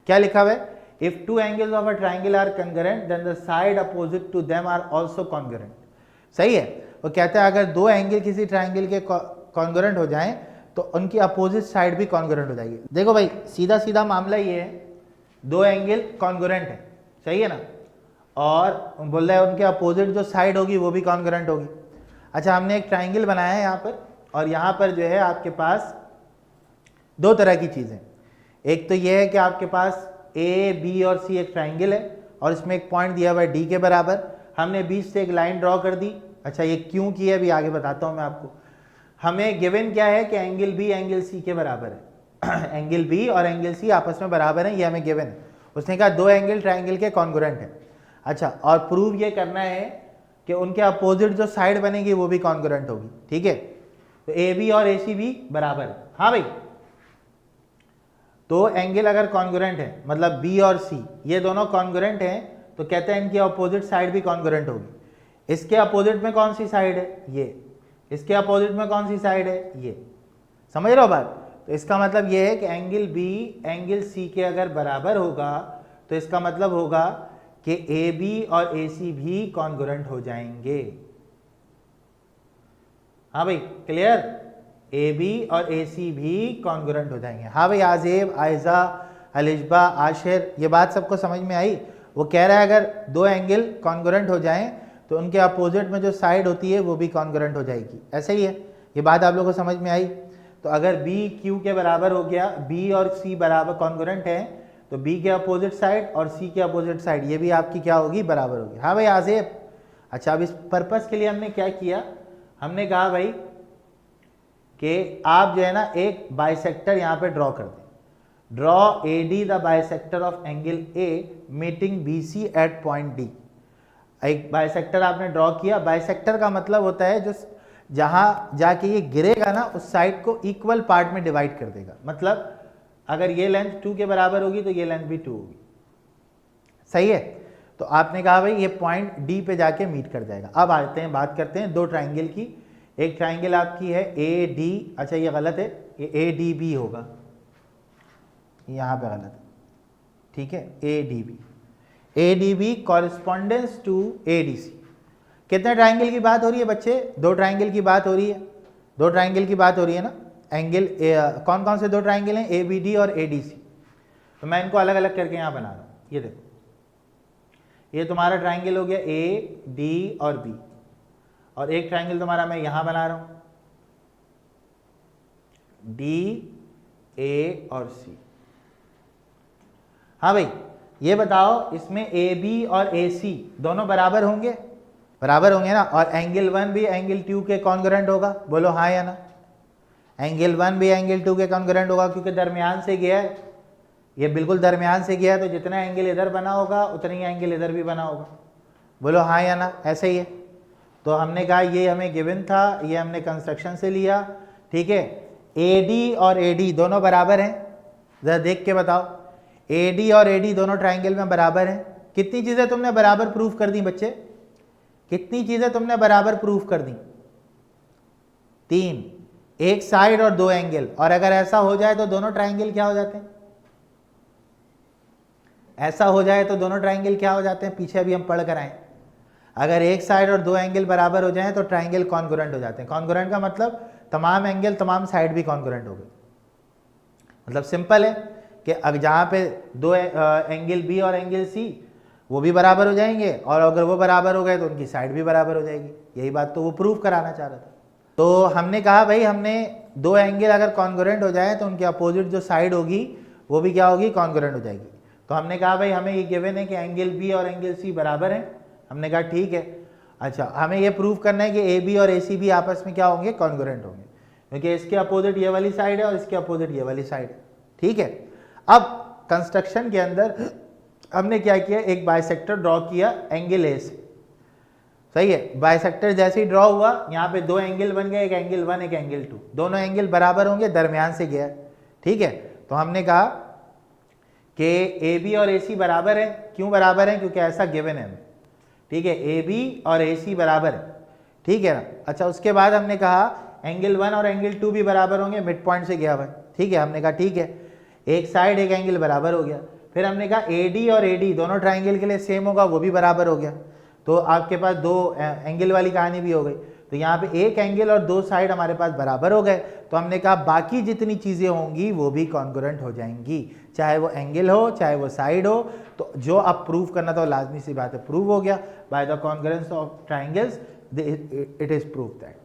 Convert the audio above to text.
क्या लिखा हुआ है, if two angles of a triangle are congruent then the side opposite to them are also congruent. सही है, वो कहता है अगर दो एंगल किसी ट्राइंगल के कॉन्ग्रेंट हो जाएं तो उनकी अपोजिट साइड भी कॉन्ग्रेंट हो जाएगी। देखो भाई सीधा सीधा मामला ये है, दो एंगल कॉन्ग्रेंट है, सही है ना, और बोल रहा है उनके अपोजिट जो साइड होगी वो भी कॉन्ग्रेंट होगी। अच्छा, हमने एक ट्राइंगल बनाया है यहाँ पर, और यहाँ पर जो है आपके पास दो तरह की चीज़ें, एक तो ये है कि आपके पास ए बी और सी एक ट्राइंगल है और इसमें एक पॉइंट दिया हुआ है डी के बराबर, हमने बीच से एक लाइन ड्रॉ कर दी। अच्छा, ये क्यों किया अभी आगे बताता हूँ मैं आपको। हमें गिवन क्या है कि एंगल बी एंगल सी के बराबर है एंगल बी और एंगल सी आपस में बराबर है, ये हमें गिवन है। उसने कहा दो एंगल ट्राइंगल के कॉन्ग्रुएंट है। अच्छा, और प्रूव ये करना है कि उनके अपोजिट जो साइड बनेगी वो भी कॉन्ग्रुएंट होगी, ठीक है। तो ए बी और ए सी भी बराबर है। हाँ भाई, तो एंगल अगर कॉन्ग्रुएंट है मतलब बी और सी ये दोनों कॉन्ग्रुएंट हैं, तो कहते हैं इनकी अपोजिट साइड भी कॉन्ग्रुएंट होगी। इसके अपोजिट में कौन सी साइड है, ये, इसके अपोजिट में कौन सी साइड है, ये, समझ रहे हो बात। तो इसका मतलब ये है कि एंगल बी एंगल सी के अगर बराबर होगा तो इसका मतलब होगा कि ए बी और ए सी भी कॉन्ग्रुएंट हो जाएंगे। हाँ भाई, क्लियर, ए बी और ए सी भी कॉन्ग्रुएंट हो जाएंगे। हाँ भाई, आजेब, आयजा, अलिजबा, आशिर, ये बात सबको समझ में आई। वो कह रहा है अगर दो एंगल कॉन्ग्रुएंट हो जाएं तो उनके अपोजिट में जो साइड होती है वो भी कॉन्ग्रुएंट हो जाएगी। ऐसे ही है, ये बात आप लोगों को समझ में आई। तो अगर बी क्यू के बराबर हो गया, बी और सी बराबर कॉन्ग्रुएंट है, तो बी के अपोजिट साइड और सी के अपोजिट साइड ये भी आपकी क्या होगी, बराबर होगी। हाँ भाई आजेब। अच्छा, अब इस पर्पस के लिए हमने क्या किया, हमने कहा भाई कि आप जो है ना एक बाइसेक्टर यहाँ पे ड्रॉ कर दें। Draw A D the bisector of angle A meeting B C at point D. एक बाइसेक्टर आपने ड्रॉ किया। बाइसेक्टर का मतलब होता है जो जहाँ जाके ये गिरेगा ना उस साइड को इक्वल पार्ट में डिवाइड कर देगा। मतलब अगर ये लेंथ 2 के बराबर होगी तो ये लेंथ भी 2 होगी, सही है। तो आपने कहा भाई ये पॉइंट डी पे जाके मीट कर जाएगा। अब आते हैं, बात करते हैं दो ट्राइंगल की। एक ट्राइंगल आपकी है ए डी, अच्छा ये गलत है, ये ए डी बी होगा, यहाँ पे गलत है, ठीक है, A D B. A D B correspondence to A D C. कितने ट्राइंगल की बात हो रही है बच्चे, दो ट्राइंगल की बात हो रही है, दो ट्राइंगल की बात हो रही है ना। एंगल कौन कौन से दो ट्राइंगल हैं, ए बी डी और ए डी सी। तो मैं इनको अलग अलग करके यहाँ बना रहा हूँ। ये देखो, ये तुम्हारा ट्राइंगल हो गया ए डी और बी, और एक ट्राइंगल तुम्हारा मैं यहां बना रहा हूं डी ए और सी। हाँ भाई, ये बताओ इसमें ए बी और ए सी दोनों बराबर होंगे, बराबर होंगे ना। और एंगल 1 भी एंगल 2 के कॉन्ग्रुएंट होगा, बोलो हाँ या ना। एंगल 1 भी एंगल 2 के कॉन्ग्रुएंट होगा क्योंकि दरमियान से गया है, ये बिल्कुल दरमियान से गया है, तो जितना एंगल इधर बना होगा उतना ही एंगल इधर भी बना होगा, बोलो हाँ या ना। ऐसे ही है। तो हमने कहा ये हमें गिवन था, ये हमने कंस्ट्रक्शन से लिया, ठीक है। ए डी और ए डी दोनों बराबर हैं, जरा देख के बताओ, ए डी और ए डी दोनों ट्राइंगल में बराबर हैं। कितनी चीज़ें तुमने बराबर प्रूफ कर दी बच्चे, कितनी चीज़ें तुमने बराबर प्रूफ कर दी, 3, एक साइड और दो एंगल। और अगर ऐसा हो जाए तो दोनों ट्राइंगल क्या हो जाते हैं, ऐसा हो जाए तो दोनों ट्राइंगल क्या हो जाते हैं, पीछे अभी हम पढ़ कर आए। अगर एक साइड और दो एंगल बराबर हो जाएं तो ट्राइंगल कॉन्ग्रुएंट हो जाते हैं। कॉन्ग्रुएंट का मतलब तमाम एंगल तमाम साइड भी कॉन्ग्रुएंट हो गए। मतलब सिंपल है कि अब जहाँ पे दो एंगल बी और एंगल सी वो भी बराबर हो जाएंगे, और अगर वो बराबर हो गए तो उनकी साइड भी बराबर हो जाएगी। यही बात तो वो प्रूफ कराना चाह रहा था। तो हमने कहा भाई हमने दो एंगल अगर कॉन्ग्रुएंट हो जाए तो उनकी अपोजिट जो साइड होगी वो भी क्या होगी, कॉन्ग्रुएंट हो जाएगी। तो हमने कहा भाई हमें ये गिवन है कि एंगल बी और एंगल सी बराबर हैं, हमने कहा ठीक है। अच्छा, हमें ये प्रूव करना है कि ए बी और ए सी भी आपस में क्या होंगे, कॉन्ग्रुएंट होंगे, क्योंकि इसके अपोजिट ये वाली साइड है और इसके अपोजिट ये वाली साइड है, ठीक है। अब कंस्ट्रक्शन के अंदर हमने क्या किया, एक बाइसेक्टर ड्रॉ किया एंगल ए से, सही है। बाइसेक्टर जैसे ही ड्रॉ हुआ यहाँ पे दो एंगल बन गए, एक एंगल 1 एक एंगल 2, दोनों एंगल बराबर होंगे, दरमियान से गया, ठीक है। तो हमने कहा कि ए बी और ए सी बराबर है। क्यों बराबर है, क्योंकि ऐसा गिवन है, ठीक है। ए बी और ए सी बराबर है, ठीक है ना। अच्छा, उसके बाद हमने कहा एंगल 1 और एंगल 2 भी बराबर होंगे, मिड पॉइंट से गया हुआ है, ठीक है। हमने कहा ठीक है, एक साइड एक एंगल बराबर हो गया। फिर हमने कहा AD और AD दोनों ट्राइंगल के लिए सेम होगा, वो भी बराबर हो गया। तो आपके पास दो एंगल वाली कहानी भी हो गई। तो यहाँ पे एक एंगल और दो साइड हमारे पास बराबर हो गए, तो हमने कहा बाकी जितनी चीज़ें होंगी वो भी कॉन्ग्रुएंट हो जाएंगी, चाहे वो एंगल हो चाहे वो साइड हो। तो जो आप प्रूव करना था वो लाजमी सी बात है प्रूव हो गया। By the congruence of triangles it is prove that.